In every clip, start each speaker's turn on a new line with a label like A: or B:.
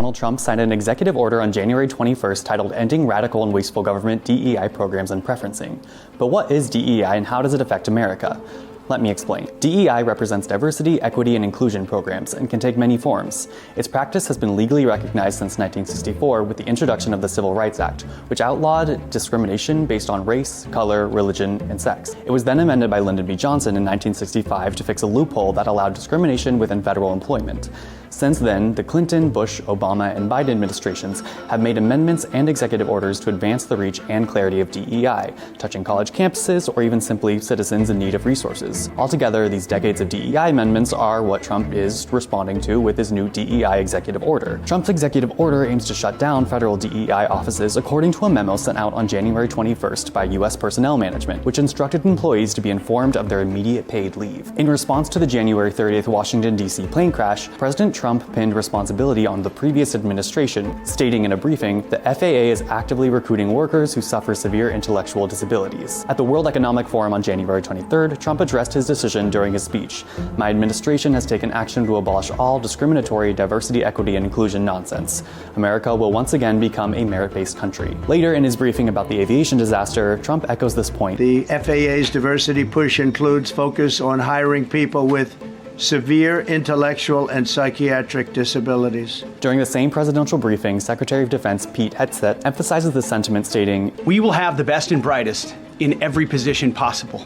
A: Donald Trump signed an executive order on January 21st titled Ending Radical and Wasteful Government DEI Programs and Preferencing. But what is DEI and how does it affect America? Let me explain. DEI represents diversity, equity, and inclusion programs and can take many forms. Its practice has been legally recognized since 1964 with the introduction of the Civil Rights Act, which outlawed discrimination based on race, color, religion, and sex. It was then amended by Lyndon B. Johnson in 1965 to fix a loophole that allowed discrimination within federal employment. Since then, the Clinton, Bush, Obama, and Biden administrations have made amendments and executive orders to advance the reach and clarity of DEI, touching college campuses or even simply citizens in need of resources. Altogether, these decades of DEI amendments are what Trump is responding to with his new DEI executive order. Trump's executive order aims to shut down federal DEI offices according to a memo sent out on January 21st by U.S. Personnel Management, which instructed employees to be informed of their immediate paid leave. In response to the January 30th Washington D.C. plane crash, President Trump pinned responsibility on the previous administration, stating in a briefing, "The FAA is actively recruiting workers who suffer severe intellectual disabilities." At the World Economic Forum on January 23rd, Trump addressed his decision during his speech. "My administration has taken action to abolish all discriminatory diversity, equity, and inclusion nonsense. America will once again become a merit-based country." Later in his briefing about the aviation disaster, Trump echoes this point.
B: "The FAA's diversity push includes focus on hiring people with severe intellectual and psychiatric disabilities."
A: During the same presidential briefing, Secretary of Defense Pete Hegseth emphasizes the sentiment, stating,
C: "We will have the best and brightest in every position possible.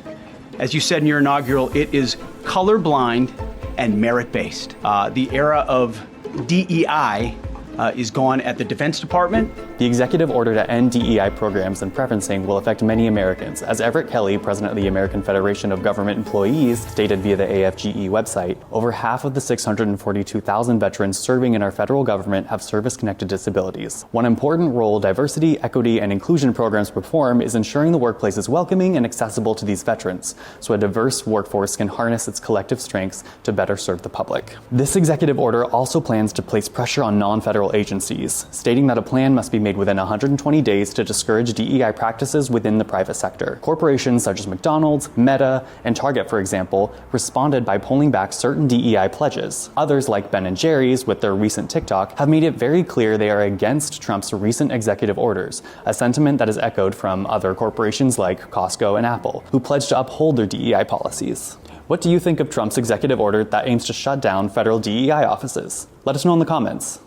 C: As you said in your inaugural, it is colorblind and merit-based. The era of DEI is gone at the Defense Department."
A: The executive order to end DEI programs and preferencing will affect many Americans, as Everett Kelly, president of the American Federation of Government Employees, stated via the AFGE website. Over half of the 642,000 veterans serving in our federal government have service-connected disabilities. One important role diversity, equity, and inclusion programs perform is ensuring the workplace is welcoming and accessible to these veterans, so a diverse workforce can harness its collective strengths to better serve the public. This executive order also plans to place pressure on non-federal agencies, stating that a plan must be made within 120 days to discourage DEI practices within the private sector. Corporations such as McDonald's, Meta, and Target, for example, responded by pulling back certain DEI pledges. Others, like Ben & Jerry's with their recent TikTok, have made it very clear they are against Trump's recent executive orders, a sentiment that is echoed from other corporations like Costco and Apple, who pledged to uphold their DEI policies. What do you think of Trump's executive order that aims to shut down federal DEI offices? Let us know in the comments.